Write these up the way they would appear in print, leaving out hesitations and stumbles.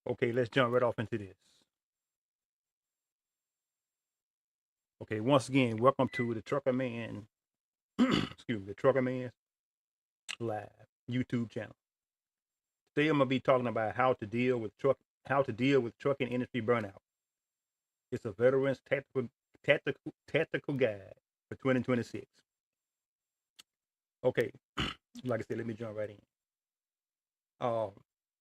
Okay, let's jump right off into this. Okay, once again, welcome to the Trucker Man, excuse me, the Trucker Man Live YouTube channel. Today I'm gonna be talking about how to deal with trucking industry burnout. It's a veteran's tactical guide for 2026. Okay, like I said, let me jump right in. Um,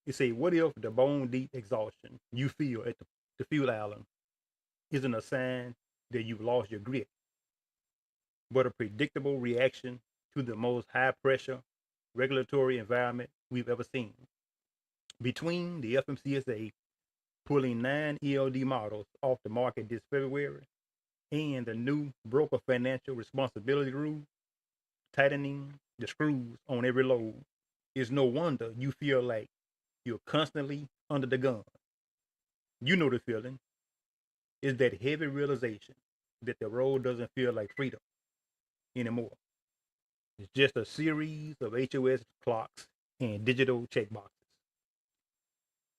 you say, what if the bone deep exhaustion you feel at the fuel island isn't a sign that you've lost your grit, but a predictable reaction to the most high pressure regulatory environment we've ever seen? Between the FMCSA pulling 9 ELD models off the market this February and the new broker financial responsibility rule tightening the screws on every load, it's no wonder you feel like you're constantly under the gun. You know the feeling. Is that heavy realization that the road doesn't feel like freedom anymore. It's just a series of HOS clocks and digital checkboxes.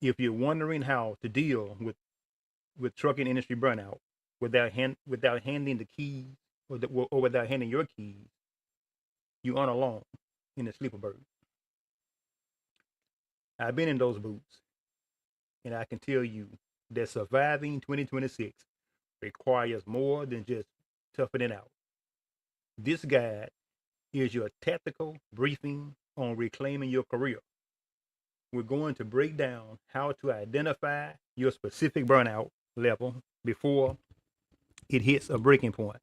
If you're wondering how to deal with trucking industry burnout without handing the keys or without handing your keys, you aren't alone in the sleeper bird. I've been in those boots, and I can tell you that surviving 2026 requires more than just toughing it out. This guide is your tactical briefing on reclaiming your career. We're going to break down how to identify your specific burnout level before it hits a breaking point,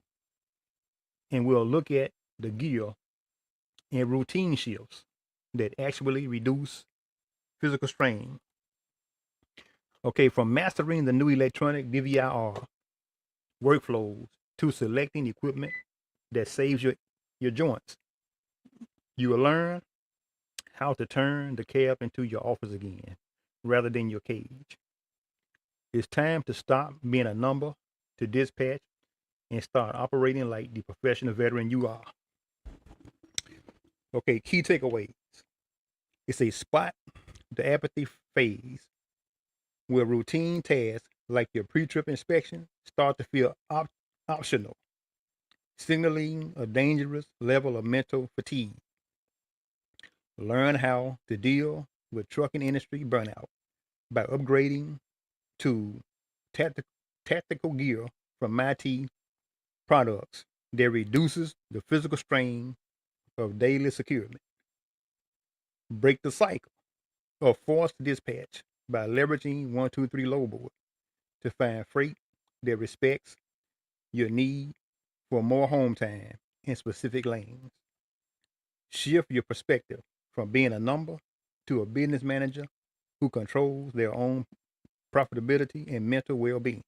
and we'll look at the gear and routine shifts that actually reduce physical strain. Okay, from mastering the new electronic DVIR workflows to selecting equipment that saves your joints, you will learn how to turn the cab into your office again rather than your cage. It's time to stop being a number to dispatch and start operating like the professional veteran you are. Okay, key takeaways. It's a spot the apathy phase where routine tasks like your pre-trip inspection start to feel optional, signaling a dangerous level of mental fatigue. Learn how to deal with trucking industry burnout by upgrading to tactical, tactical gear from MIT products that reduces the physical strain of daily security. Break the cycle of forced dispatch by leveraging 123 load board to find freight that respects your need for more home time in specific lanes. Shift your perspective from being a number to a business manager who controls their own profitability and mental well being.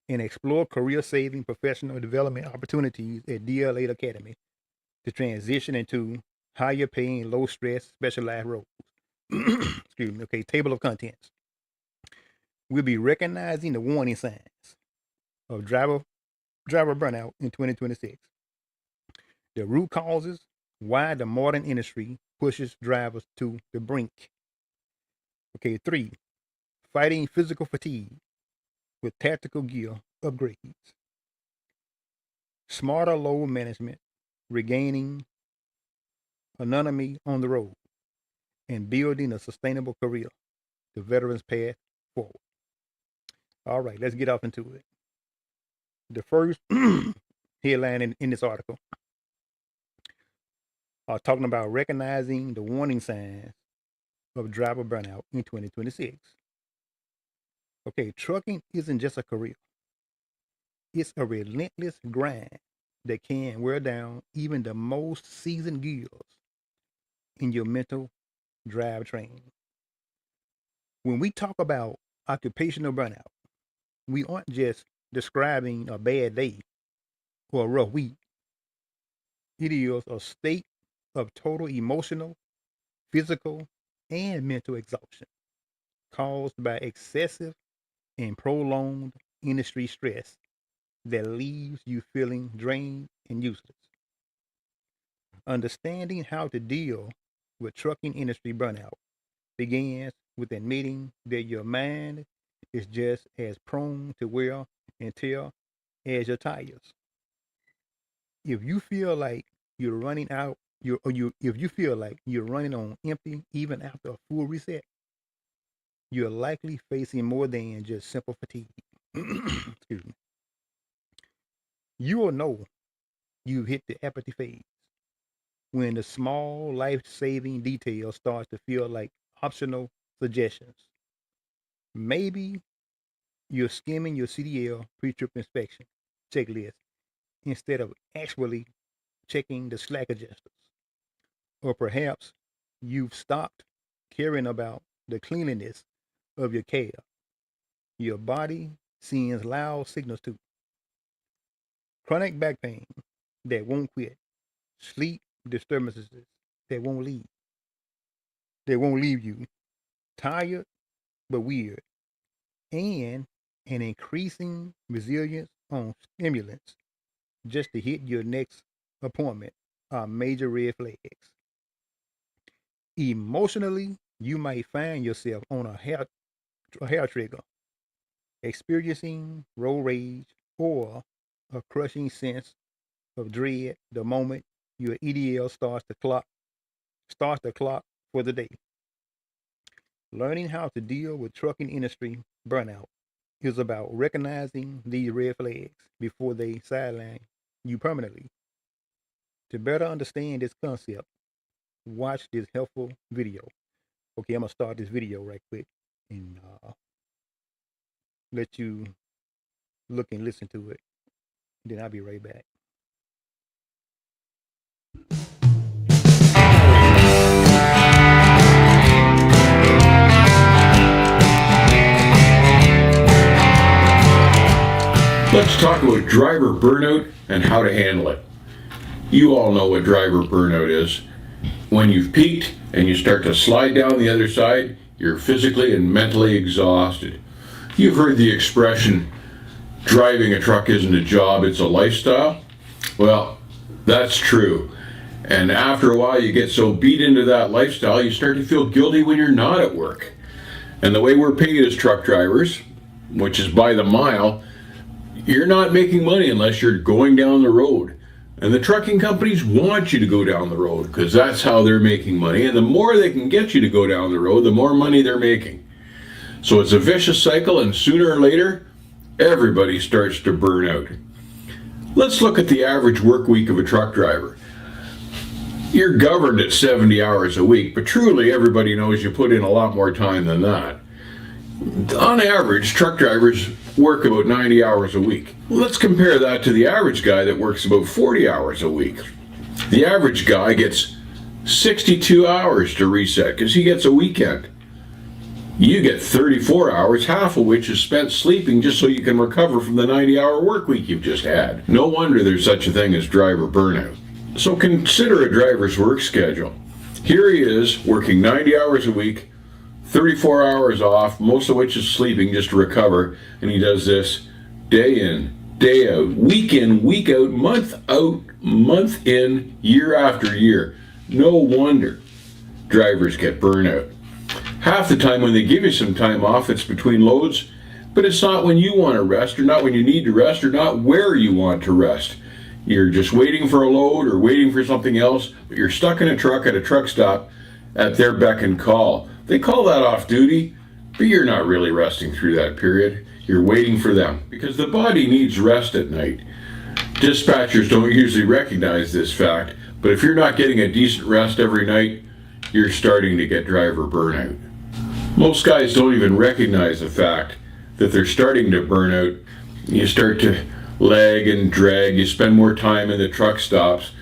And explore career saving professional development opportunities at DL8 Academy to transition into higher paying, low stress, specialized roles. Excuse me. Okay, table of contents. We'll be recognizing the warning signs of driver burnout in 2026, the root causes why the modern industry pushes drivers to the brink. Okay, three, fighting physical fatigue with tactical gear upgrades, smarter load management, regaining autonomy on the road, and building a sustainable career, the veteran's path forward. All right, let's get off into it. The first headline in this article are talking about recognizing the warning signs of driver burnout in 2026. Okay, trucking isn't just a career, it's a relentless grind that can wear down even the most seasoned gears in your mental drivetrain. When we talk about occupational burnout, we aren't just describing a bad day or a rough week. It is a state of total emotional, physical, and mental exhaustion caused by excessive and prolonged industry stress that leaves you feeling drained and useless. Understanding how to deal with trucking industry burnout begins with admitting that your mind is just as prone to wear and tear as your tires. If you feel like you're running out, if you feel like you're running on empty even after a full reset, you're likely facing more than just simple fatigue. Excuse me. You will know you've hit the apathy phase when the small life-saving details start to feel like optional suggestions. Maybe you're skimming your CDL pre-trip inspection checklist instead of actually checking the slack adjusters. Or perhaps you've stopped caring about the cleanliness of your cab. Your body sends loud signals to chronic back pain that won't quit, sleep disturbances that won't leave, you, tired but weird, and an increasing resilience on stimulants just to hit your next appointment are major red flags. Emotionally, you might find yourself on a hair trigger, experiencing road rage or a crushing sense of dread the moment your EDL starts the clock for the day. Learning how to deal with trucking industry burnout is about recognizing these red flags before they sideline you permanently. To better understand this concept, watch this helpful video. Okay, I'm gonna start this video right quick and let you look and listen to it. Then I'll be right back. Let's talk about driver burnout and how to handle it. You all know what driver burnout is. When you've peaked and you start to slide down the other side, you're physically and mentally exhausted. You've heard the expression, driving a truck isn't a job, it's a lifestyle. Well, that's true. And after a while, you get so beat into that lifestyle, you start to feel guilty when you're not at work. And the way we're paid as truck drivers, which is by the mile, you're not making money unless you're going down the road. And the trucking companies want you to go down the road because that's how they're making money. And the more they can get you to go down the road, the more money they're making. So it's a vicious cycle, and sooner or later, everybody starts to burn out. Let's look at the average work week of a truck driver. You're governed at 70 hours a week, but truly everybody knows you put in a lot more time than that. On average, truck drivers work about 90 hours a week. Let's compare that to the average guy that works about 40 hours a week. The average guy gets 62 hours to reset because he gets a weekend. You get 34 hours, half of which is spent sleeping just so you can recover from the 90-hour work week you've just had. No wonder there's such a thing as driver burnout. So consider a driver's work schedule. Here he is working 90 hours a week, 34 hours off, most of which is sleeping just to recover, and he does this day in, day out, week in, week out, month in, year after year. No wonder drivers get burnout. Half the time when they give you some time off, it's between loads, but it's not when you want to rest, or not when you need to rest, or not where you want to rest. You're just waiting for a load or waiting for something else, but you're stuck in a truck at a truck stop at their beck and call. They call that off duty, but you're not really resting through that period. You're waiting for them because the body needs rest at night. Dispatchers don't usually recognize this fact, but if you're not getting a decent rest every night, you're starting to get driver burnout. Most guys don't even recognize the fact that they're starting to burn out. You start to lag and drag, you spend more time in the truck stops,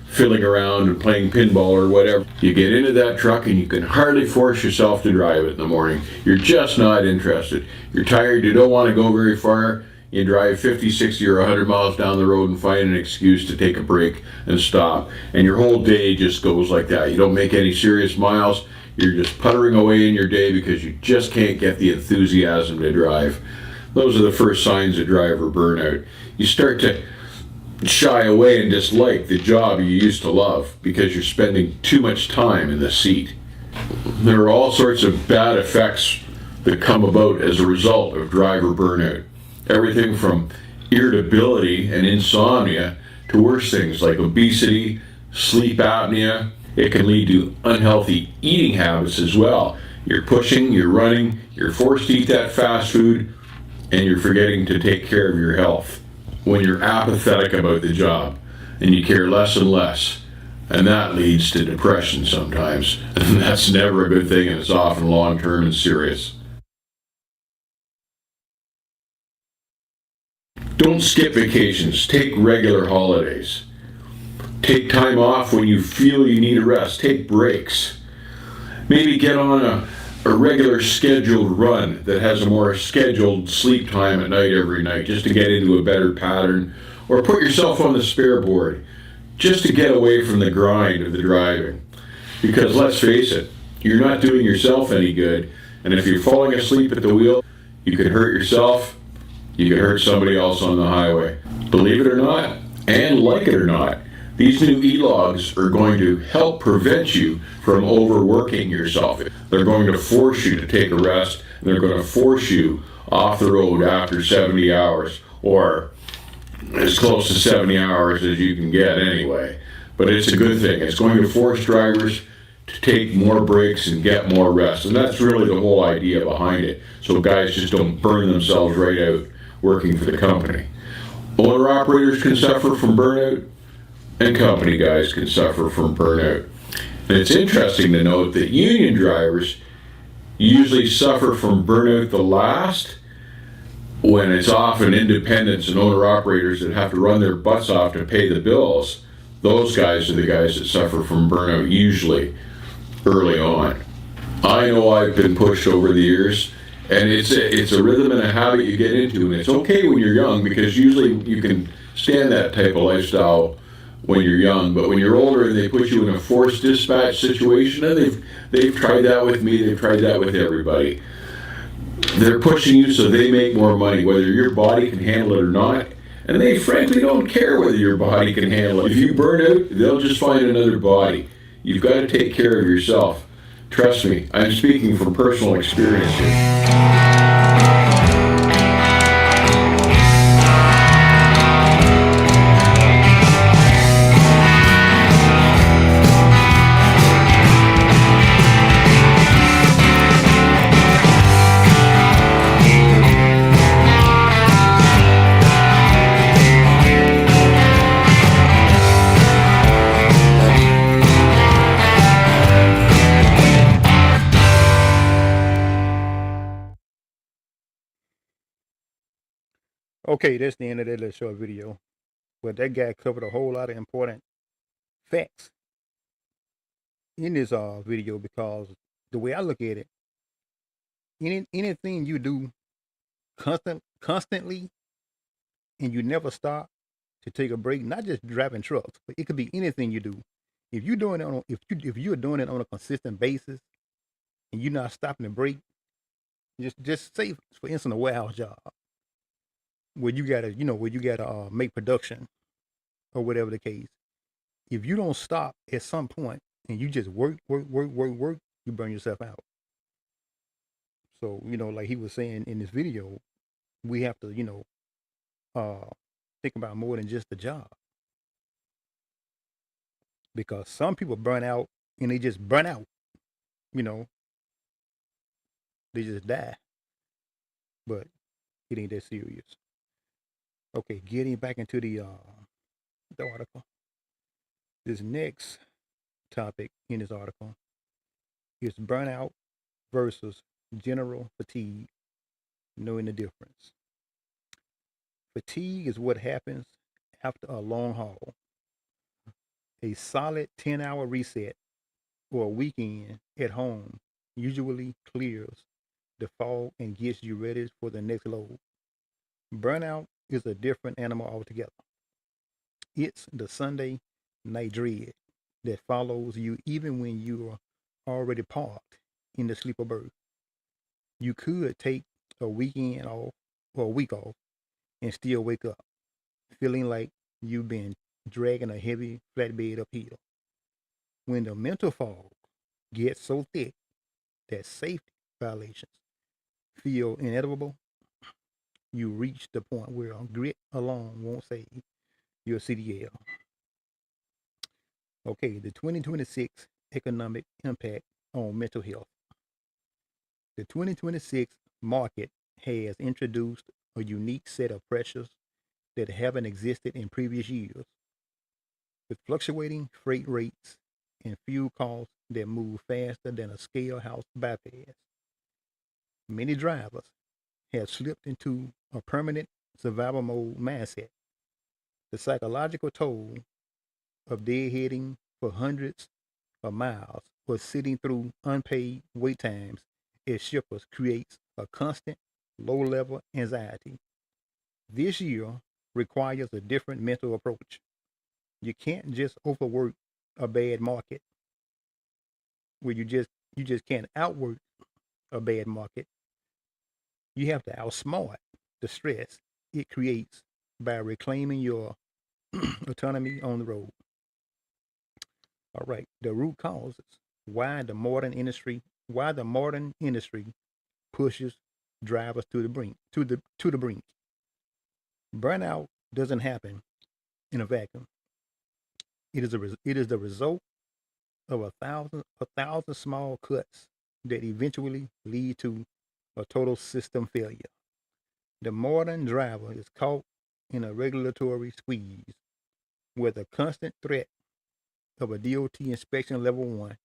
fiddling around and playing pinball or whatever. You get into that truck and you can hardly force yourself to drive it in the morning. You're just not interested. You're tired, you don't want to go very far. You drive 50, 60, or 100 miles down the road and find an excuse to take a break and stop. And your whole day just goes like that. You don't make any serious miles. You're just puttering away in your day because you just can't get the enthusiasm to drive. Those are the first signs of driver burnout. You start to shy away and dislike the job you used to love because you're spending too much time in the seat. there are all sorts of bad effects that come about as a result of driver burnout. Everything from irritability and insomnia to worse things like obesity, sleep apnea. It can lead to unhealthy eating habits as well. You're pushing, you're running, you're forced to eat that fast food, and you're forgetting to take care of your health. When you're apathetic about the job and you care less and less, and that leads to depression sometimes. And that's never a good thing, and it's often long term and serious. Don't skip vacations. Take regular holidays. Take time off when you feel you need a rest. Take breaks. Maybe get on a regular scheduled run that has a more scheduled sleep time at night every night just to get into a better pattern. Or put yourself on the spare board just to get away from the grind of the driving. Because let's face it, you're not doing yourself any good. And if you're falling asleep at the wheel, you could hurt yourself, you could hurt somebody else on the highway. Believe it or not, and like it or not, these new e-logs are going to help prevent you from overworking yourself. They're going to force you to take a rest, and they're going to force you off the road after 70 hours, or as close to 70 hours as you can get anyway. But it's a good thing. It's going to force drivers to take more breaks and get more rest. And that's really the whole idea behind it. So guys just don't burn themselves right out working for the company. Owner-operators can suffer from burnout, and company guys can suffer from burnout. And it's interesting to note that union drivers usually suffer from burnout the last, when it's often independents and owner-operators that have to run their butts off to pay the bills. Those guys are the guys that suffer from burnout usually early on. I know I've been pushed over the years, and it's a rhythm and a habit you get into, and it's okay when you're young because usually you can stand that type of lifestyle when you're young. But when you're older and they put you in a forced dispatch situation, and they've tried that with me, they've tried that with everybody. They're pushing you so they make more money, whether your body can handle it or not. And they frankly don't care whether your body can handle it. If you burn out, they'll just find another body. You've got to take care of yourself. Trust me, I'm speaking from personal experience here. Okay, that's the end of that little short video. But that guy covered a whole lot of important facts in this video, because the way I look at it, anything you do constantly, and you never stop to take a break, not just driving trucks, but it could be anything you do. If you're doing it if you're doing it on a consistent basis, and you're not stopping to break, just say for instance a warehouse job where you gotta make production or whatever the case. If you don't stop at some point and you just work, you burn yourself out. So, like he was saying in this video, we have to, think about more than just the job. Because some people burn out and they just burn out, you know, they just die. But it ain't that serious. Okay, getting back into the article. This next topic in this article is burnout versus general fatigue, knowing the difference. Fatigue is what happens after a long haul. A solid 10-hour reset or a weekend at home usually clears the fog and gets you ready for the next load. Burnout is a different animal altogether. It's the Sunday night dread that follows you even when you are already parked in the sleeper berth. You could take a weekend off or a week off and still wake up feeling like you've been dragging a heavy flatbed uphill. When the mental fog gets so thick, that safety violations feel inevitable, you reach the point where grit alone won't save your CDL. Okay, the 2026 economic impact on mental health. The 2026 market has introduced a unique set of pressures that haven't existed in previous years, with fluctuating freight rates and fuel costs that move faster than a scale house bypass. Many drivers have slipped into a permanent survival mode mindset. The psychological toll of deadheading for hundreds of miles or sitting through unpaid wait times as shippers creates a constant low level anxiety. This year requires a different mental approach. You can't just overwork a bad market where you just can't outwork a bad market. You have to outsmart the stress it creates by reclaiming your autonomy on the road. All right, the root causes why the modern industry pushes drivers to the brink to the brink. Burnout doesn't happen in a vacuum. It is the result of a thousand small cuts that eventually lead to a total system failure. The modern driver is caught in a regulatory squeeze where the constant threat of a DOT inspection level 1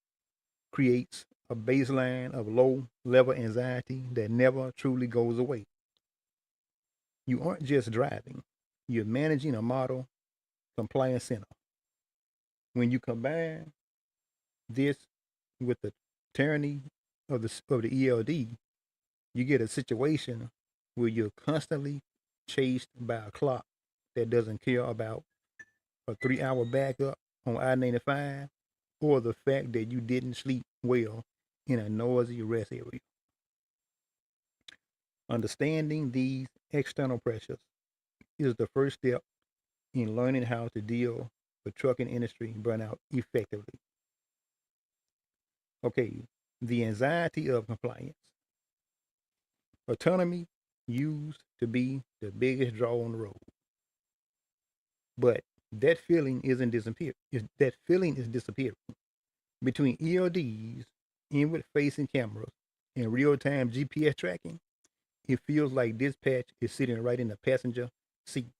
creates a baseline of low level anxiety that never truly goes away. You aren't just driving, you're managing a model compliance center. When you combine this with the tyranny of the ELD, you get a situation where you're constantly chased by a clock that doesn't care about a 3 hour backup on I 95 or the fact that you didn't sleep well in a noisy rest area. Understanding these external pressures is the first step in learning how to deal with trucking industry burnout effectively. Okay, the anxiety of compliance. Autonomy used to be the biggest draw on the road, but that feeling isn't disappear. That feeling is disappearing between ELDs, inward-facing cameras, and real-time GPS tracking. It feels like dispatch is sitting right in the passenger seat.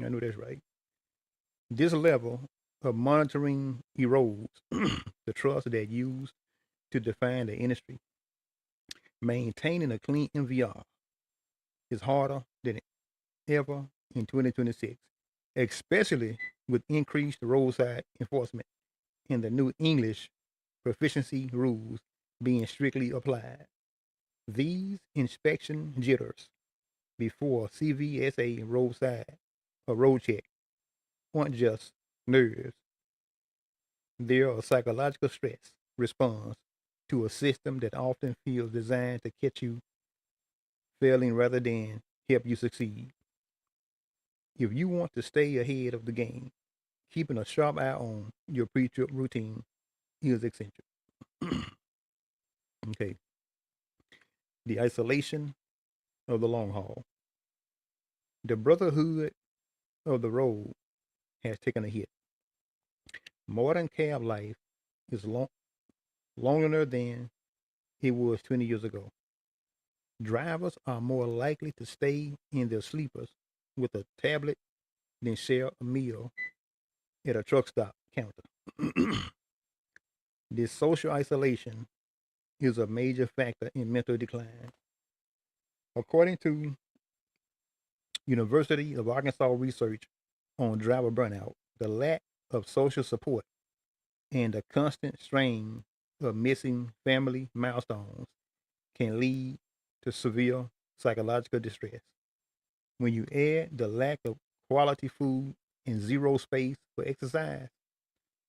I know that's right. This level of monitoring erodes the trust that used to define the industry. Maintaining a clean MVR is harder than ever in 2026, especially with increased roadside enforcement and the new English proficiency rules being strictly applied. These inspection jitters before CVSA roadside or road check aren't just nerves, they're a psychological stress response to a system that often feels designed to catch you failing rather than help you succeed. If you want to stay ahead of the game, keeping a sharp eye on your pre-trip routine is essential. Okay, the isolation of the long haul. The brotherhood of the road has taken a hit. Modern cab life is longer than it was 20 years ago. Drivers are more likely to stay in their sleepers with a tablet than share a meal at a truck stop counter. This social isolation is a major factor in mental decline. According to University of Arkansas research on driver burnout, the lack of social support and the constant strain of missing family milestones can lead to severe psychological distress. When you add the lack of quality food and zero space for exercise,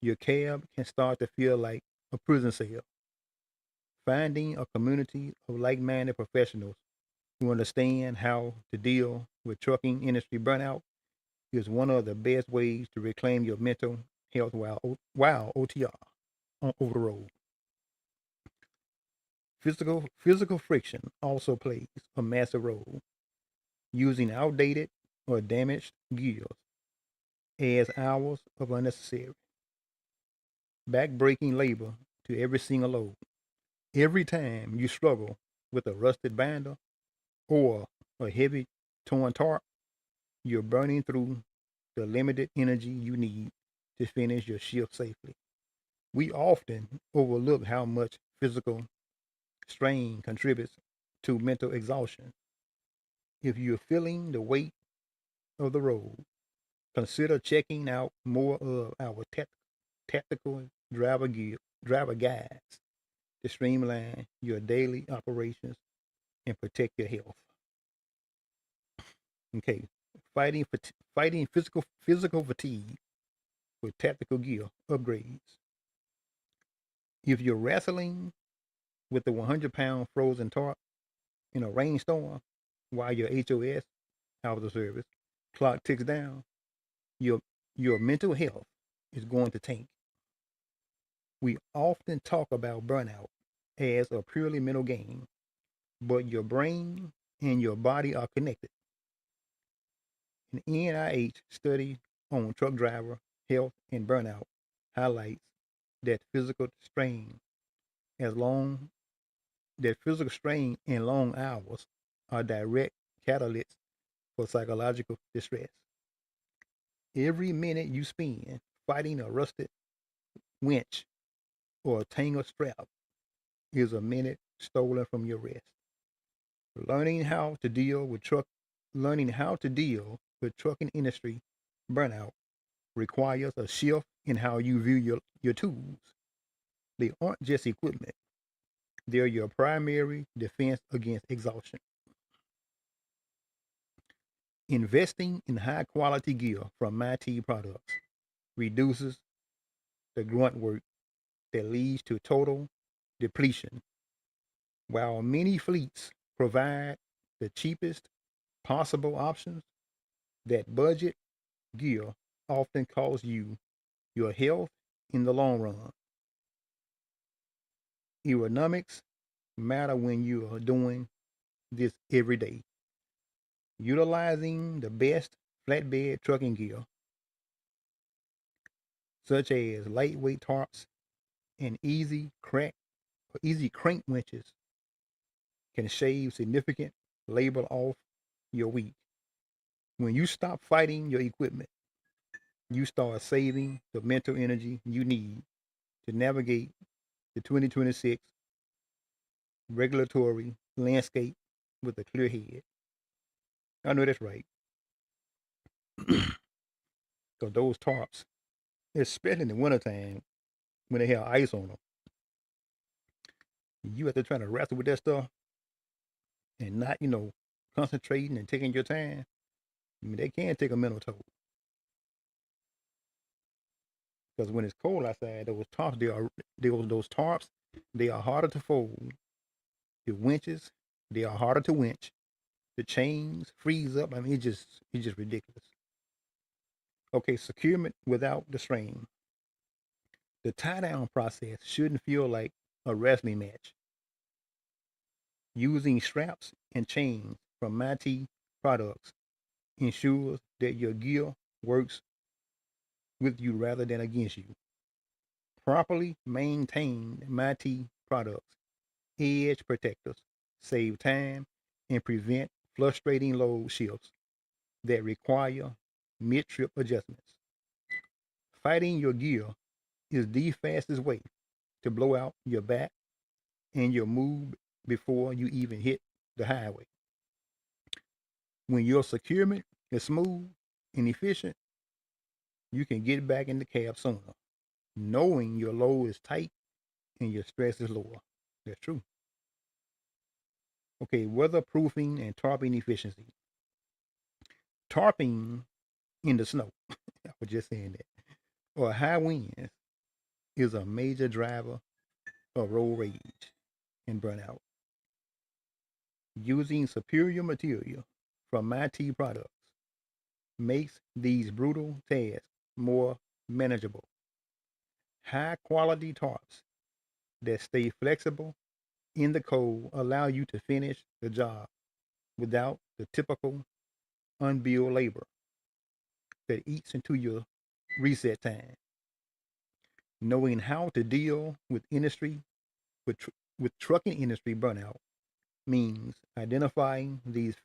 your cab can start to feel like a prison cell. Finding a community of like minded professionals who understand how to deal with trucking industry burnout is one of the best ways to reclaim your mental health while OTR on over the road. Physical friction also plays a massive role. Using outdated or damaged gears adds hours of unnecessary back-breaking labor to every single load. Every time you struggle with a rusted binder or a heavy torn tarp, you're burning through the limited energy you need to finish your shift safely. We often overlook how much physical strain contributes to mental exhaustion. If you're feeling the weight of the road, consider checking out more of our tactical driver guides to streamline your daily operations and protect your health. Okay, fighting physical fatigue with tactical gear upgrades. If you're wrestling with the 100-pound frozen tarp in a rainstorm while your HOS out of the service clock ticks down, your your mental health is going to tank. We often talk about burnout as a purely mental game, but your brain and your body are connected. An NIH study on truck driver health and burnout highlights that as long physical strain and long hours are direct catalysts for psychological distress. Every minute you spend fighting a rusted winch or a tangled strap is a minute stolen from your rest. Learning how to deal with truck Learning how to deal with trucking industry burnout requires a shift in how you view your tools. They aren't just equipment, they're your primary defense against exhaustion. Investing in high quality gear from MIT products reduces the grunt work that leads to total depletion. While many fleets provide the cheapest possible options, that budget gear often costs you your health in the long run. Aerodynamics matter when you are doing this every day. Utilizing the best flatbed trucking gear, such as lightweight tarps and easy crank winches, can shave significant labor off your week. When you stop fighting your equipment, you start saving the mental energy you need to navigate the 2026 regulatory landscape with a clear head. I know that's right. Because those tarps, especially in the wintertime when they have ice on them, you have to try to wrestle with that stuff and not, concentrating and taking your time. I mean, they can take a mental toll. Because when it's cold outside, those tarps, they are harder to fold. The winches, they are harder to winch. The chains freeze up. I mean, it's just ridiculous. Okay, securement without the strain. The tie down process shouldn't feel like a wrestling match. Using straps and chains from MIT products ensures that your gear works with you rather than against you. Properly maintained MIT products, edge protectors, save time and prevent frustrating load shifts that require mid trip adjustments. Fighting your gear is the fastest way to blow out your back and your move before you even hit the highway. When your securement is smooth and efficient, you can get back in the cab sooner, knowing your load is tight and your stress is lower. That's true. Okay, weatherproofing and tarping efficiency. Tarping in the snow, I was just saying that, or high winds is a major driver of road rage and burnout. Using superior material from MIT products makes these brutal tasks more manageable. High quality tarps that stay flexible in the code allow you to finish the job without the typical unbilled labor that eats into your reset time. Knowing how to deal with with, with trucking industry burnout means identifying these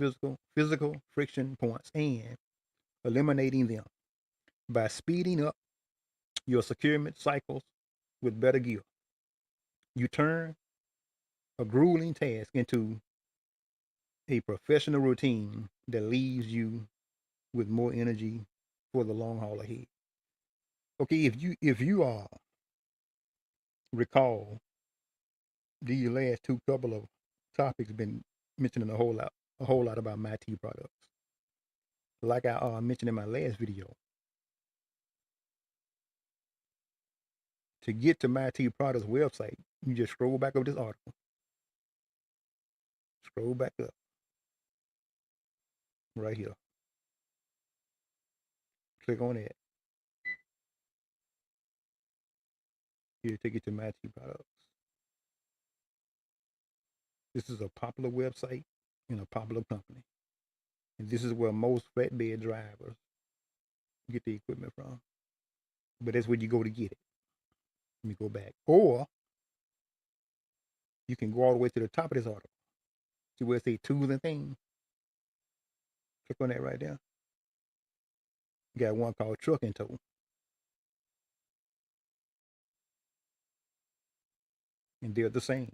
physical friction points and eliminating them by speeding up your securement cycles with better gear. You turn a grueling task into a professional routine that leaves you with more energy for the long haul ahead. Okay, if you recall, these last two couple of topics been mentioning a whole lot about my tea products. Like I mentioned in my last video, to get to my tea products website, you just scroll back over this article, scroll back up right here, click on it. Here, take you to my tea products. This is a popular website and a popular company, and this is where most flatbed drivers get the equipment from. But that's where you go to get it. Let me go back, or you can go all the way to the top of this article. See where it says tools and things? Click on that right there. You got one called trucking tool, and they're the same.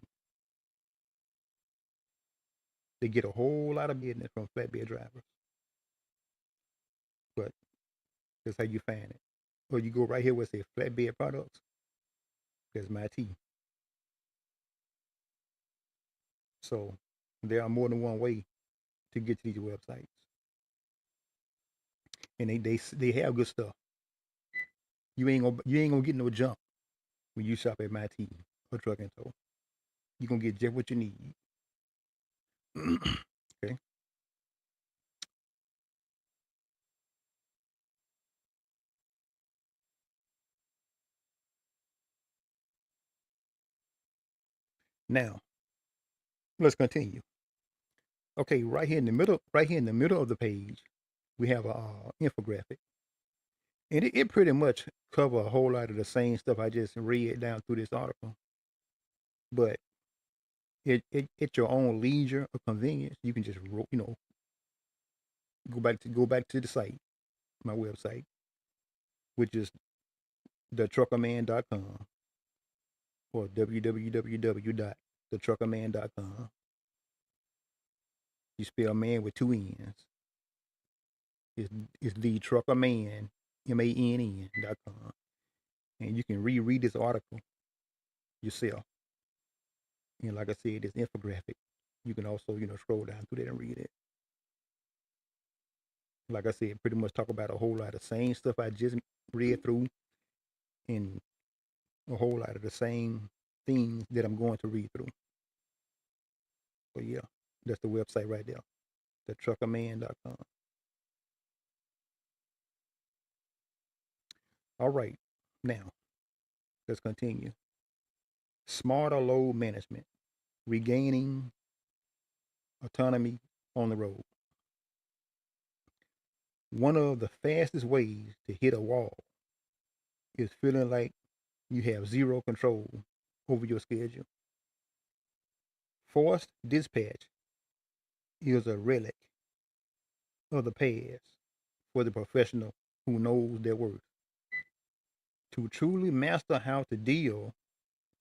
They get a whole lot of business from flatbed drivers, but that's how you find it. Or you go right here where it says flatbed products. That's my tea. So there are more than one way to get to these websites, and they have good stuff. You ain't gonna get no junk when you shop at my tea or trucking tool. You're gonna get just what you need. Okay. Now let's continue. Okay, right here in the middle of the page, we have a infographic, and it pretty much cover a whole lot of the same stuff I just read down through this article. But at your own leisure or convenience, you can just go back to the site, my website, which is thetruckerman.com or www.thetruckerman.com. You spell man with two N's. It's the truckerman, MANN.com. And you can reread this article yourself. And like I said, this infographic. You can also, scroll down through there and read it. Like I said, pretty much talk about a whole lot of same stuff I just read through and a whole lot of the same things that I'm going to read through. But yeah, that's the website right there. Thetruckerman.com. All right. Now, let's continue. Smarter load management, regaining autonomy on the road. One of the fastest ways to hit a wall is feeling like you have zero control over your schedule. Forced dispatch is a relic of the past for the professional who knows their worth. To truly master how to deal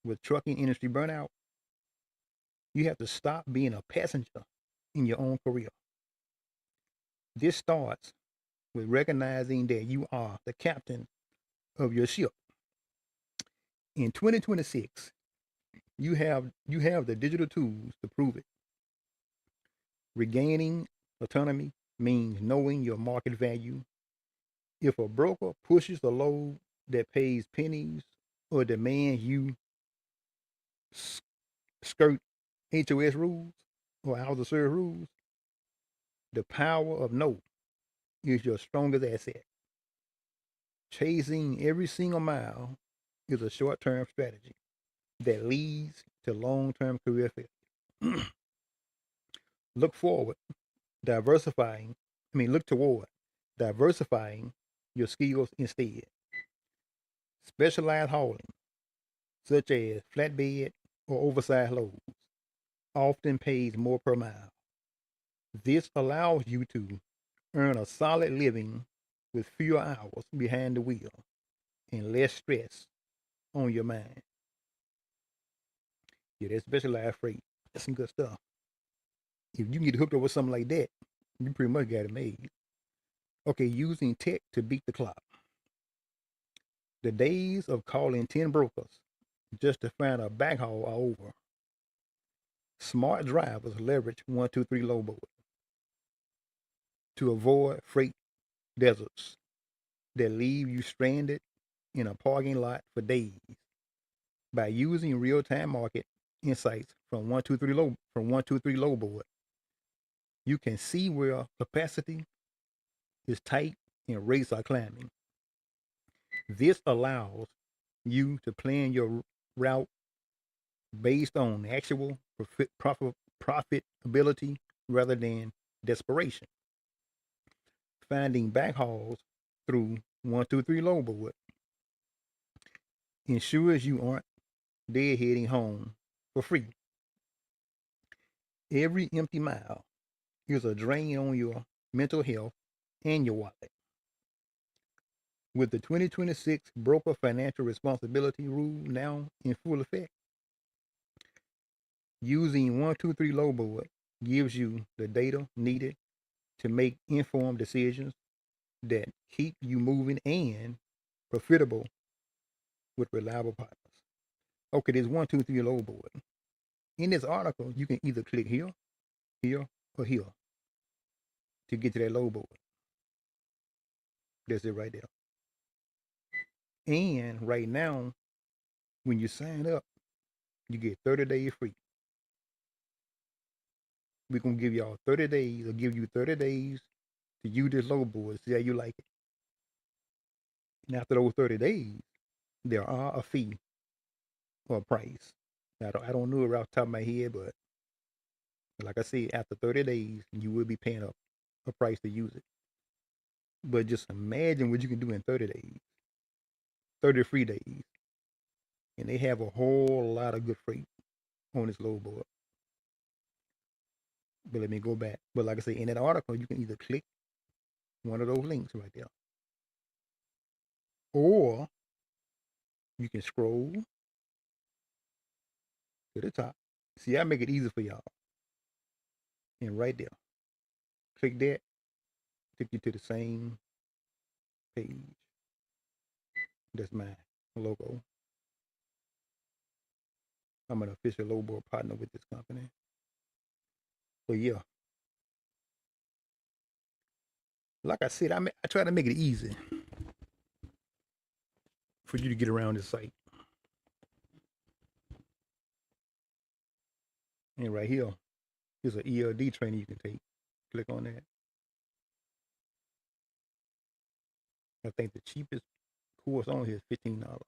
with trucking industry burnout, you have to stop being a passenger in your own career. This starts with recognizing that you are the captain of your ship. In 2026, you have the digital tools to prove it. Regaining autonomy means knowing your market value. If a broker pushes a load that pays pennies or demands you skirt HOS rules or hours of service rules, the power of no is your strongest asset. Chasing every single mile is a short term strategy that leads to long-term career failure. Look forward, diversifying, look toward diversifying your skills instead. Specialized hauling, such as flatbed or oversized loads, often pays more per mile. This allows you to earn a solid living with fewer hours behind the wheel and less stress on your mind. Yeah, that's specialized freight. That's some good stuff. If you can get hooked up with something like that, you pretty much got it made. Okay, using tech to beat the clock. The days of calling 10 brokers just to find a backhaul are over. Smart drivers leverage 123 Lowboard to avoid freight deserts that leave you stranded in a parking lot for days. By using real-time market insights from 123 Lowboard, you can see where capacity is tight and rates are climbing. This allows you to plan your route based on actual profitability rather than desperation. Finding backhauls through 123 Lowboard ensures you aren't deadheading home for free. Every empty mile is a drain on your mental health and your wallet. With the 2026 Broker Financial Responsibility Rule now in full effect, using 123 Lowboard gives you the data needed to make informed decisions that keep you moving and profitable with reliable partners. Okay, there's 123 Lowboard. In this article, you can either click here, here, or here to get to that Lowboard. That's it right there. And right now, when you sign up, you get 30 days free. We're gonna give y'all 30 days, or give you 30 days to use this Lowboard, see how you like it. And after those 30 days, there are a fee or a price. I don't know it off the top of my head, but like I said, after 30 days, you will be paying a price to use it. But just imagine what you can do in 30 days, 30 free days. And they have a whole lot of good freight on this Lowboard. But let me go back. But like I say, in that article, you can either click one of those links right there, or you can scroll to the top. See, I make it easy for y'all. And right there, click that, take you to the same page. That's my logo. I'm an official Lowboard partner with this company. So yeah, like I said, I try to make it easy for you to get around this site. And right here is an ELD training you can take. Click on that. I think the cheapest course on here is $15.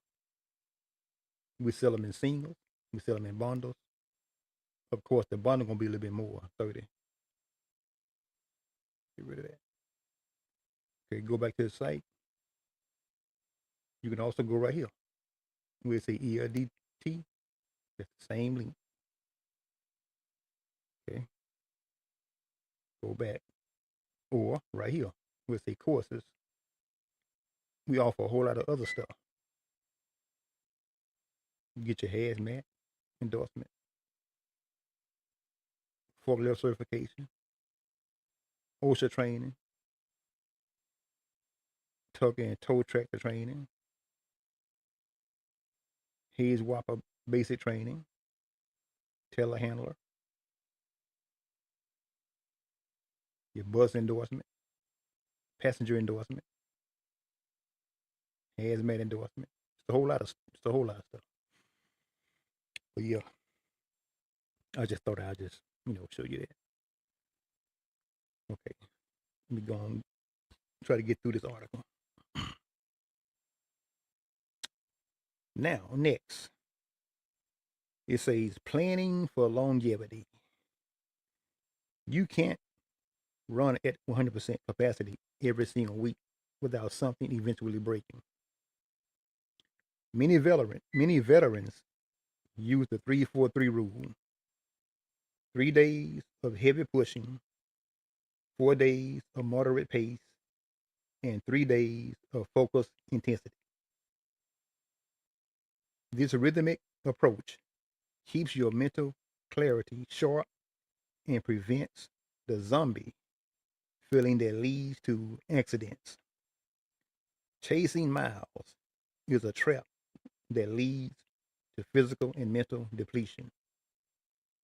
We sell them in singles. We sell them in bundles. Of course, the bundle gonna be a little bit more, 30. Get rid of that. Okay, go back to the site. You can also go right here. We'll say ELDT. That's the same link. Okay. Go back. Or right here. We'll say courses. We offer a whole lot of other stuff. You get your hazmat endorsement, forklift certification, OSHA training, tuck and tow tractor training, haze whopper basic training, telehandler, your bus endorsement, passenger endorsement, hazmat endorsement. It's a whole lot of stuff. But yeah, I just thought I'd just show you that. Okay, let me go on try to get through this article. Now, next, It says planning for longevity. You can't run at 100% capacity every single week without something eventually breaking. Many veterans use the 3-4-3 rule. 3 days of heavy pushing, 4 days of moderate pace, and 3 days of focused intensity. This rhythmic approach keeps your mental clarity sharp and prevents the zombie feeling that leads to accidents. Chasing miles is a trap that leads to physical and mental depletion.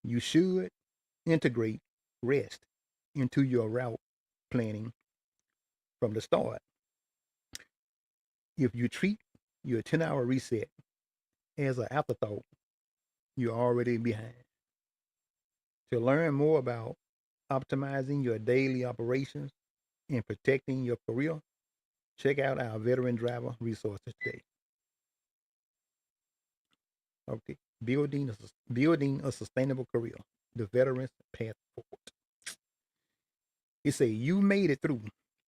You should integrate rest into your route planning from the start. If you treat your 10-hour reset as an afterthought, you're already behind. To learn more about optimizing your daily operations and protecting your career, check out our veteran driver resources today. Okay, building a sustainable career, the veteran's path forward. It say you made it through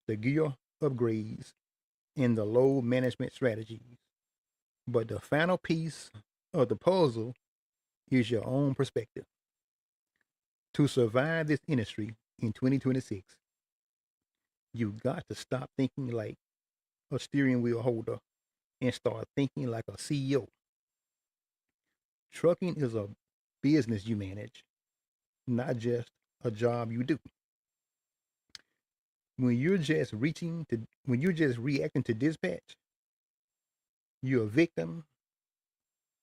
the gear upgrades and the load management strategies, but the final piece of the puzzle is your own perspective. To survive this industry in 2026, you got to stop thinking like a steering wheel holder and start thinking like a CEO. Trucking is a business you manage, not just a job you do. When you're just reacting to dispatch, you're a victim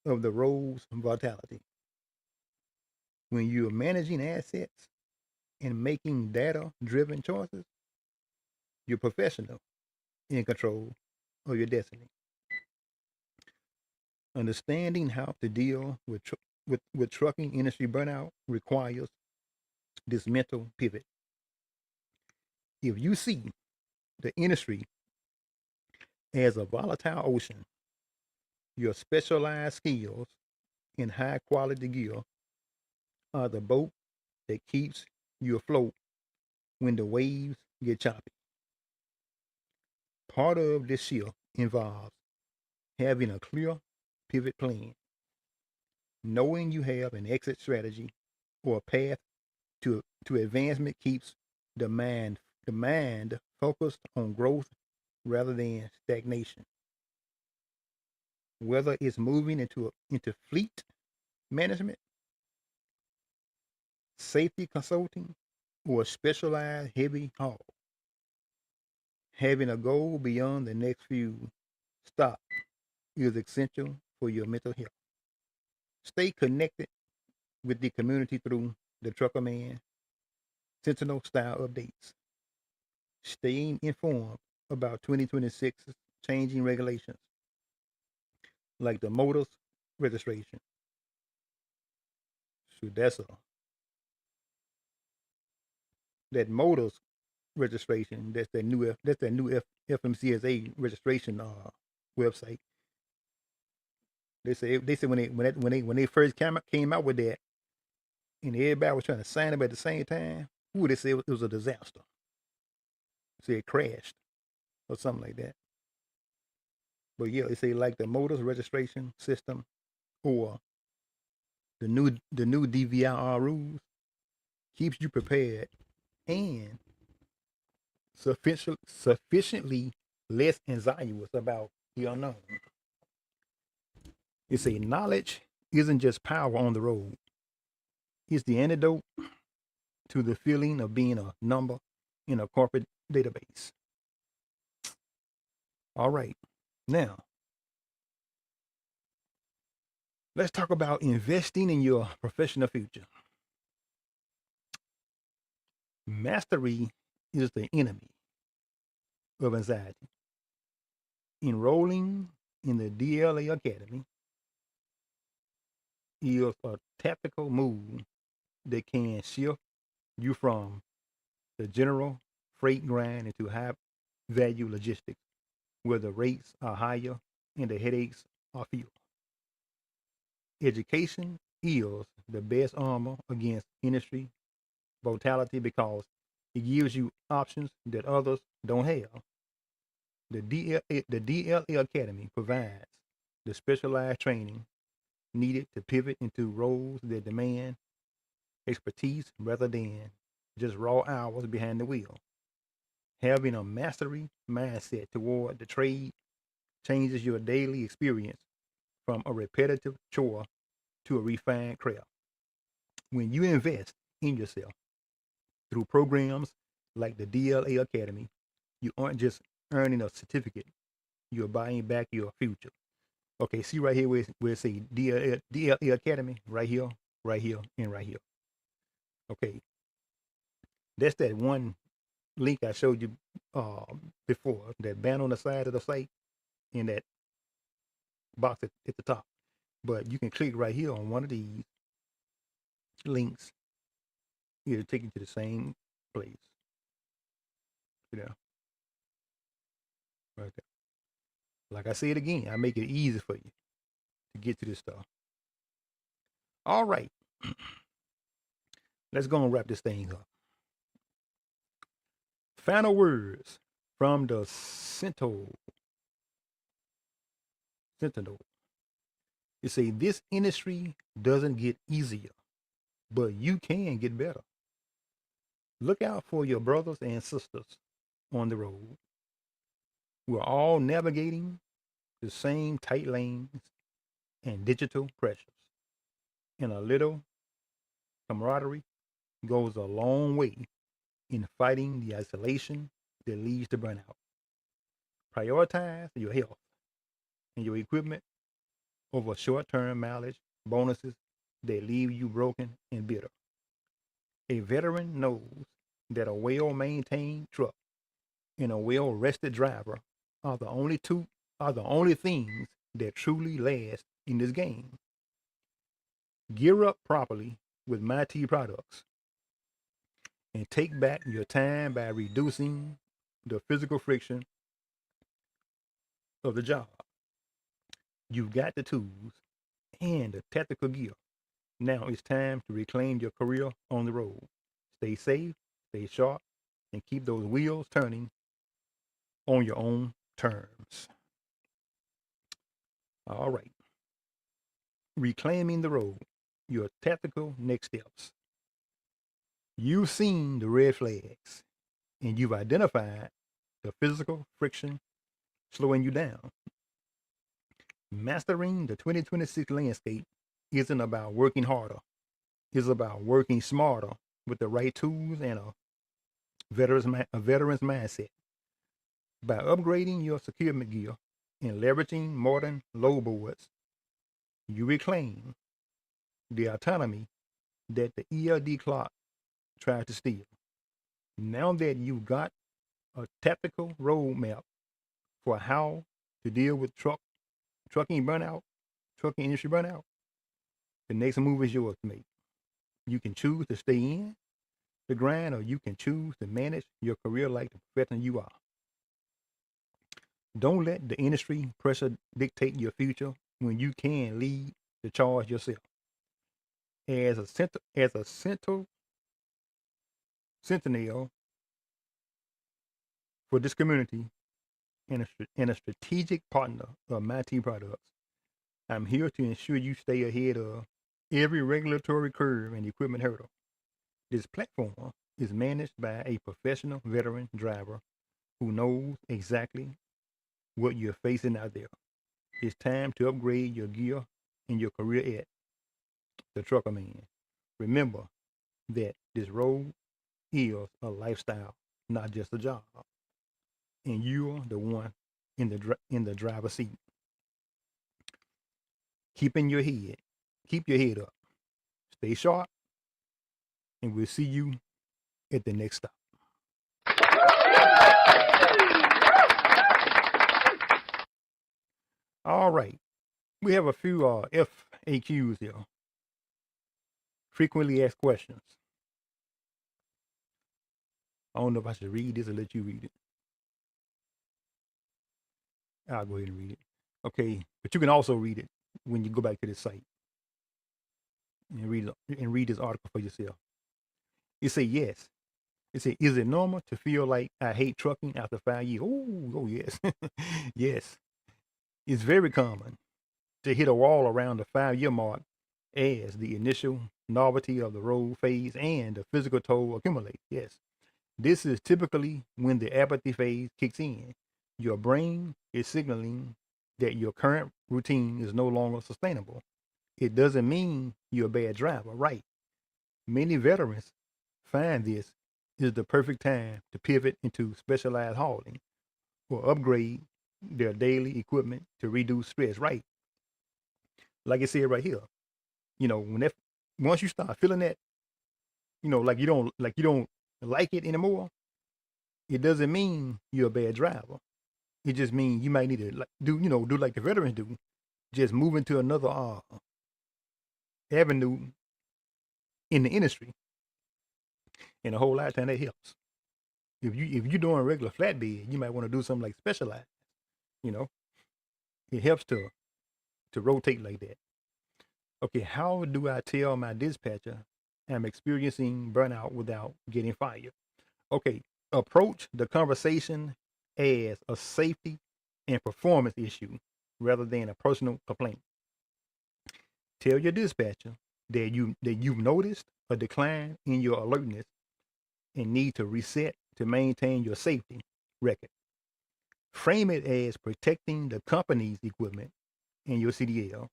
of the role's vitality. When you're managing assets and making data-driven choices, you're professional in control of your destiny. Understanding how to deal with trucking industry burnout requires this mental pivot. If you see the industry as a volatile ocean, your specialized skills in high quality gear are the boat that keeps you afloat when the waves get choppy. Part of this shift involves having a clear pivot plan, knowing you have an exit strategy or a path to advancement keeps the mind focused on growth rather than stagnation. Whether it's moving into fleet management, safety consulting, or specialized heavy haul, having a goal beyond the next few stops is essential for your mental health. Stay connected with the community through the Trucker Man Sentinel style updates. Staying informed about 2026's changing regulations, like the motors registration. So that motors registration. That's that new FMCSA registration website. They said when they first came out with that, and everybody was trying to sign up at the same time. Ooh, they said it was a disaster. Say it crashed or something like that. But yeah, they say like the motors registration system or the new DVIR rules keeps you prepared and sufficiently less anxious about the unknown. It's a knowledge isn't just power on the road. It's the antidote to the feeling of being a number in a corporate database. All right. Now, let's talk about investing in your professional future. Mastery is the enemy of anxiety. Enrolling in the DLA Academy is a tactical move that can shift you from the general freight grind into high value logistics, where the rates are higher and the headaches are fewer. Education is the best armor against industry brutality because it gives you options that others don't have. The DLA Academy provides the specialized training needed to pivot into roles that demand expertise rather than just raw hours behind the wheel. Having a mastery mindset toward the trade changes your daily experience from a repetitive chore to a refined craft. When you invest in yourself through programs like the DLA Academy, you aren't just earning a certificate, you're buying back your future. Okay, see right here where it say DLA Academy, right here, and right here. Okay, that's that one link I showed you before, that banner on the side of the site and that box at the top. But you can click right here on one of these links. It'll take you to the same place. You know, right there. Like I said again, I make it easy for you to get to this stuff. All right, let's go and wrap this thing up. Final words from the Sentinel. It say this industry doesn't get easier, but you can get better. Look out for your brothers and sisters on the road. We're all navigating the same tight lanes and digital pressures. And a little camaraderie goes a long way in fighting the isolation that leads to burnout. Prioritize your health and your equipment over short-term mileage bonuses that leave you broken and bitter. A veteran knows that a well-maintained truck and a well-rested driver are the only two are the only things that truly last in this game. Gear up properly with MyT products and take back your time by reducing the physical friction of the job. You've got the tools and the tactical gear. Now it's time to reclaim your career on the road. Stay safe, stay sharp, and keep those wheels turning on your own terms. All right. Reclaiming the road, your tactical next steps. You've seen the red flags and you've identified the physical friction slowing you down. Mastering the 2026 landscape isn't about working harder, it's about working smarter with the right tools and a veteran's mindset. By upgrading your security gear and leveraging modern load boards, you reclaim the autonomy that the ELD clock tried to steal. Now that you've got a tactical roadmap for how to deal with trucking burnout, trucking industry burnout, the next move is yours to make. You can choose to stay in the grind or you can choose to manage your career like the professional you are. Don't let the industry pressure dictate your future when you can lead the charge yourself. As a sentinel for this community and a strategic partner of my team products, I'm here to ensure you stay ahead of every regulatory curve and equipment hurdle. This platform is managed by a professional veteran driver who knows exactly what you're facing out there. It's time to upgrade your gear and your career at the Trucker Man. Remember that this road is a lifestyle, not just a job. And you're the one in the driver's seat. Keeping your head, keep your head up. Stay sharp, and we'll see you at the next stop. All right, we have a few FAQs here. Frequently asked questions. I don't know if I should read this or let you read it. I'll go ahead and read it. Okay, but you can also read it when you go back to this site. and read this article for yourself. It say yes. It say, is it normal to feel like I hate trucking after 5 years? Oh yes, yes. It's very common to hit a wall around the 5 year mark as the initial novelty of the road phase and the physical toll accumulates. Yes, this is typically when the apathy phase kicks in. Your brain is signaling that your current routine is no longer sustainable. It doesn't mean you're a bad driver, right? Many veterans find this is the perfect time to pivot into specialized hauling or upgrade their daily equipment to reduce stress, right? Like I said right here, when that once you start feeling that, like you don't like it anymore, it doesn't mean you're a bad driver. It just means you might need to do like the veterans do, just move into another avenue in the industry, and a whole lot of time that helps. If you're doing regular flatbed, you might want to do something like specialized. You know, it helps to rotate like that. Okay, how do I tell my dispatcher I'm experiencing burnout without getting fired? Okay, approach the conversation as a safety and performance issue rather than a personal complaint. Tell your dispatcher that you've noticed a decline in your alertness and need to reset to maintain your safety record. Frame it as protecting the company's equipment and your CDL.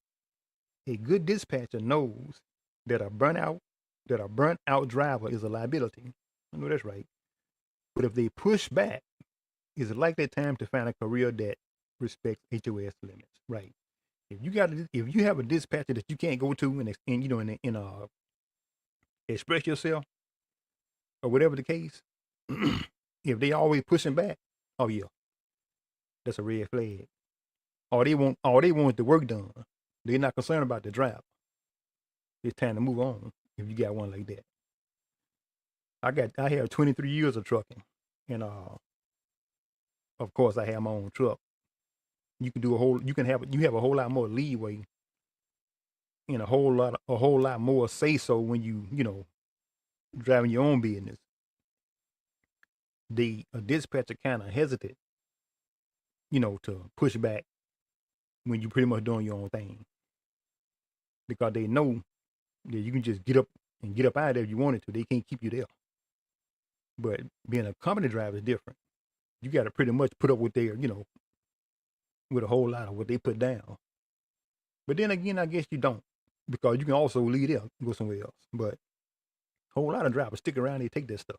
A good dispatcher knows that a burnt out driver is a liability. I know that's right. But if they push back, it's likely time to find a career that respects HOS limits. Right. If you have a dispatcher that you can't go to and express yourself or whatever the case, if they always pushing back, oh yeah, that's a red flag. All they want is the work done. They're not concerned about the driver. It's time to move on if you got one like that. I have 23 years of trucking, and of course I have my own truck. You have a whole lot more leeway and a whole lot more say so when you driving your own business. The a dispatcher kind of hesitate, to push back when you pretty much doing your own thing because they know that you can just get up out of there if you wanted to. They can't keep you there. But being a company driver is different. You got to pretty much put up with with a whole lot of what they put down. But then again, I guess you don't because you can also leave there and go somewhere else. But a whole lot of drivers stick around, they take that stuff.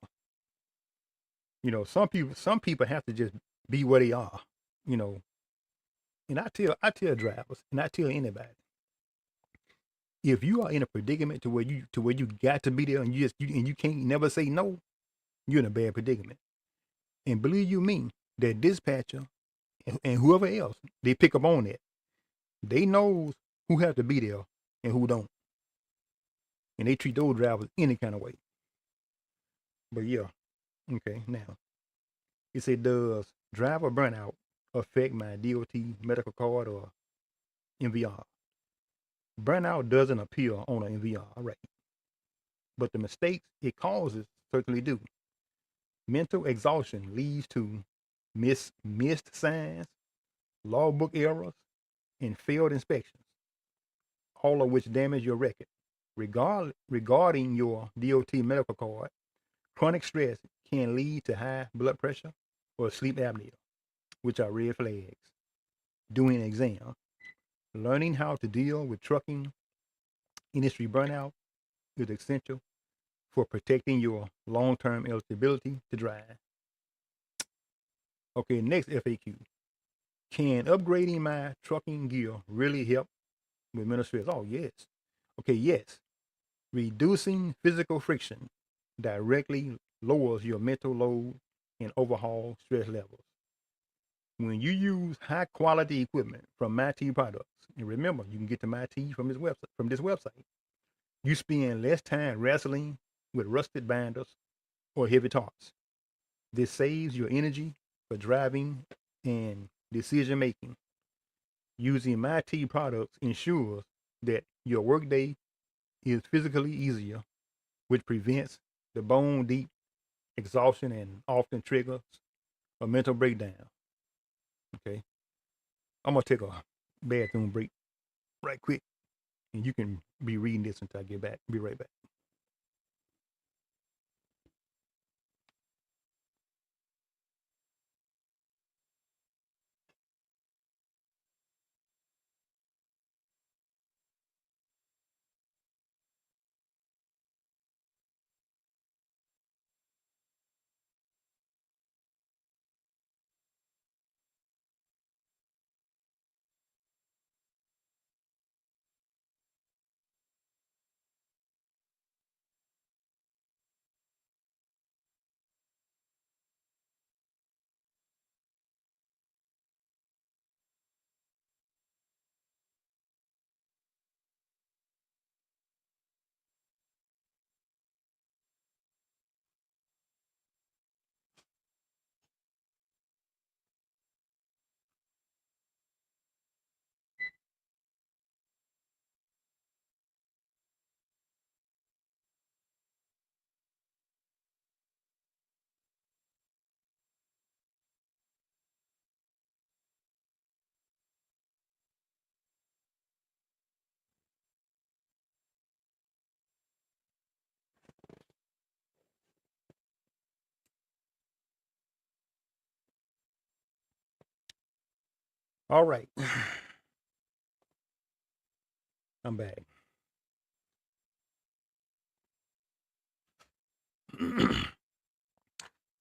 Some people have to just be where they are, you know. And I tell drivers, and I tell anybody, if you are in a predicament to where you got to be there and you can't never say no, you're in a bad predicament. And believe you me, that dispatcher and whoever else, they pick up on that. They knows who have to be there and who don't. And they treat those drivers any kind of way. But yeah, okay, now it said, does driver burnout affect my DOT medical card or MVR? Burnout doesn't appear on an MVR, right? But the mistakes it causes certainly do. Mental exhaustion leads to missed signs, logbook errors, and failed inspections, all of which damage your record. Regarding your DOT medical card, chronic stress can lead to high blood pressure or sleep apnea, which are red flags. Doing an exam, learning how to deal with trucking industry burnout is essential for protecting your long-term eligibility to drive. Okay, next FAQ. Can upgrading my trucking gear really help with mental stress? Oh, yes. Okay, yes. Reducing physical friction directly lowers your mental load and overall stress levels. When you use high quality equipment from MIT products, and remember, you can get to MIT from this website, you spend less time wrestling with rusted binders or heavy tarps. This saves your energy for driving and decision making. Using MIT products ensures that your workday is physically easier, which prevents the bone deep exhaustion and often triggers a mental breakdown. Okay. I'm gonna take a bathroom break right quick, and you can be reading this until I get back. Be right back. All right, I'm back.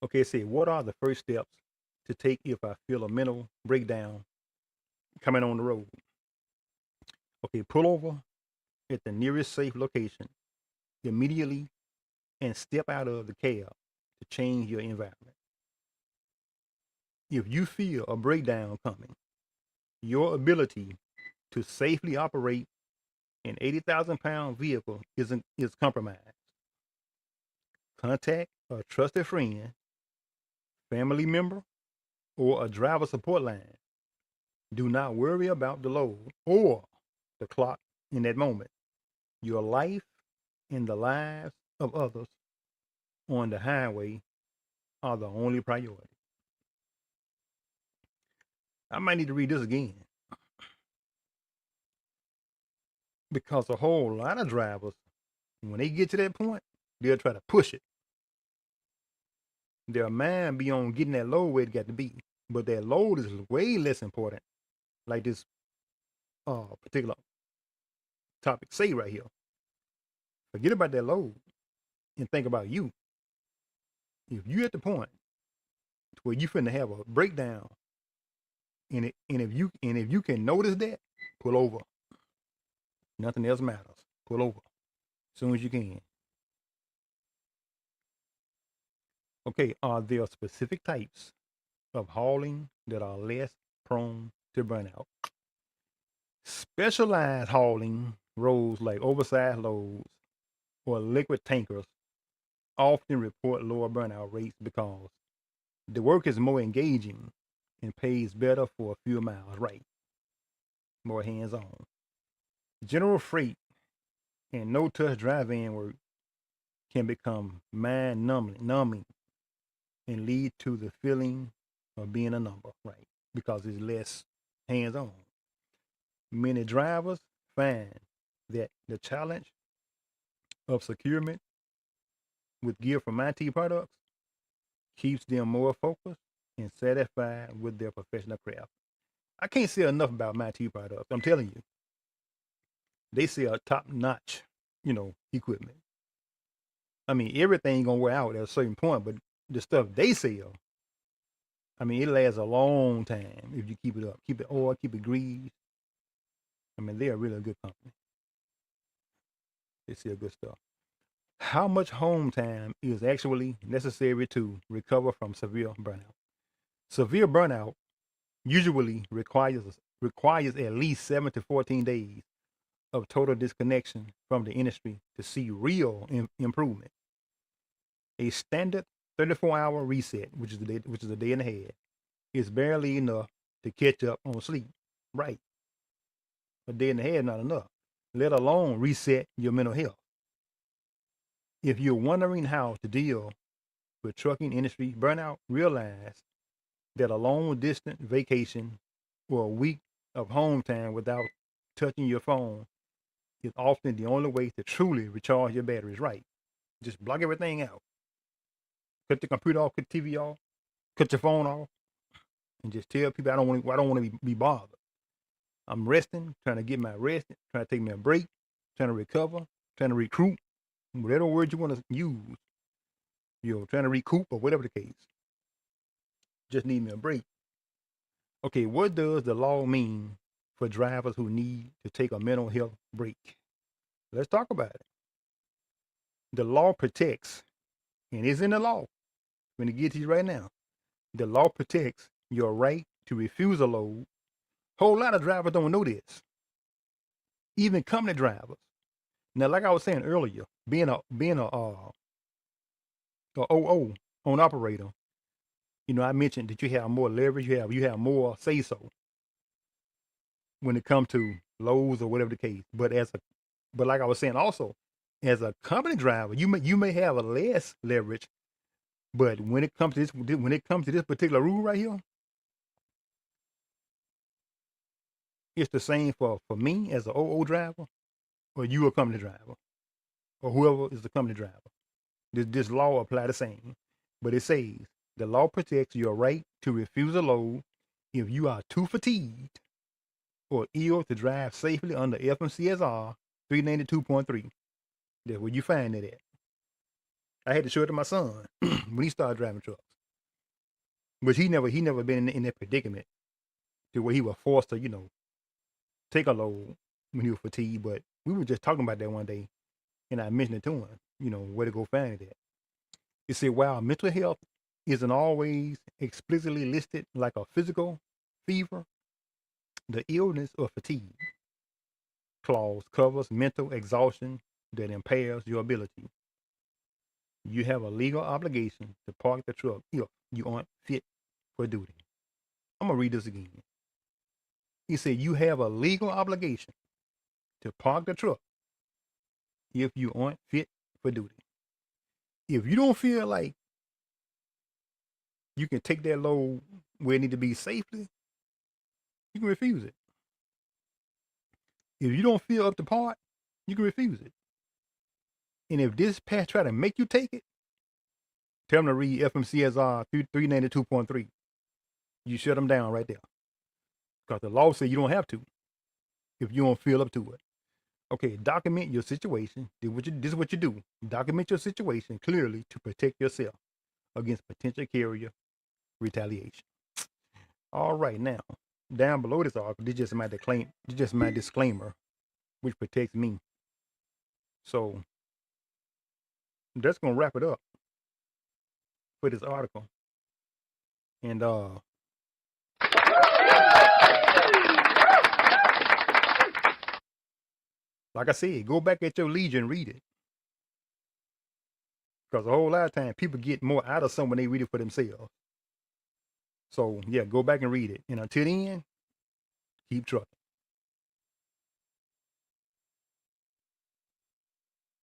Okay, see, what are the first steps to take if I feel a mental breakdown coming on the road? Okay, pull over at the nearest safe location immediately and step out of the cab to change your environment. If you feel a breakdown coming, your ability to safely operate an 80,000-pound vehicle is compromised. Contact a trusted friend, family member, or a driver support line. Do not worry about the load or the clock in that moment. Your life and the lives of others on the highway are the only priority. I might need to read this again because a whole lot of drivers, when they get to that point, they'll try to push it. Their mind be on getting that load where it got to be, but that load is way less important. Like this particular topic say right here. Forget about that load and think about you. If you at the point where you finna have a breakdown, and if you can notice that, pull over. Nothing else matters. Pull over as soon as you can. Okay, are there specific types of hauling that are less prone to burnout? Specialized hauling roles like oversized loads or liquid tankers often report lower burnout rates because the work is more engaging and pays better for a few miles, right? More hands on. General freight and no touch drive in work can become mind numbing and lead to the feeling of being a number, right? Because it's less hands on. Many drivers find that the challenge of securement with gear from IT products keeps them more focused and satisfied with their professional craft. I can't say enough about my IT products. I'm telling you, they sell top notch, equipment. I mean, everything gonna wear out at a certain point, but the stuff they sell, I mean, it lasts a long time if you keep it up, keep it oil, keep it greased. I mean, they're really a good company. They sell good stuff. How much home time is actually necessary to recover from severe burnout? Severe burnout usually requires at least 7 to 14 days of total disconnection from the industry to see real improvement. A standard 34-hour reset, which is a day and a half, is barely enough to catch up on sleep. Right, a day and a half not enough. let alone reset your mental health. If you're wondering how to deal with trucking industry burnout, realize that a long distance vacation or a week of home time without touching your phone is often the only way to truly recharge your batteries right. Just block everything out. Cut the computer off, cut the TV off, cut your phone off, and just tell people I don't want to be bothered. I'm resting, trying to get my rest, trying to take me a break, trying to recover, trying to recruit, whatever word you want to use, trying to recoup or whatever the case. Just need me a break. Okay, what does the law mean for drivers who need to take a mental health break? Let's talk about it. The law protects, and it's in the law. I'm going to get to you right now. The law protects your right to refuse a load. Whole lot of drivers don't know this. Even company drivers. Now, like I was saying earlier, being a OO on operator, I mentioned that you have more leverage, you have more say so when it comes to loads or whatever the case. But like I was saying also, as a company driver, you may have a less leverage, but when it comes to this particular rule right here, it's the same for me as an OO driver, or you a company driver, or whoever is the company driver. This law apply the same, but it says the law protects your right to refuse a load if you are too fatigued or ill to drive safely under FMCSR 392.3. That's where you find it at. I had to show it to my son when he started driving trucks, but he never been in that predicament to where he was forced to take a load when he was fatigued. But we were just talking about that one day, and I mentioned it to him, where to go find it at. It said, while mental health isn't always explicitly listed like a physical fever, the illness or fatigue clause covers mental exhaustion that impairs your ability. You have a legal obligation to park the truck if you aren't fit for duty. I'm going to read this again. He said, you have a legal obligation to park the truck if you aren't fit for duty. If you don't feel like you can take that load where it need to be safely, you can refuse it. If you don't feel up to par, you can refuse it. And if dispatch try to make you take it, tell them to read FMCSR 392.3. You shut them down right there. Because the law says you don't have to if you don't feel up to it. Okay, document your situation. This is what you do. Document your situation clearly to protect yourself against potential carrier retaliation. All right, now, down below this article, this is just my disclaimer, which protects me. So that's gonna wrap it up for this article. And like I said, go back at your leisure and read it. Because a whole lot of times people get more out of something when they read it for themselves. So yeah, go back and read it. And until then, keep trucking.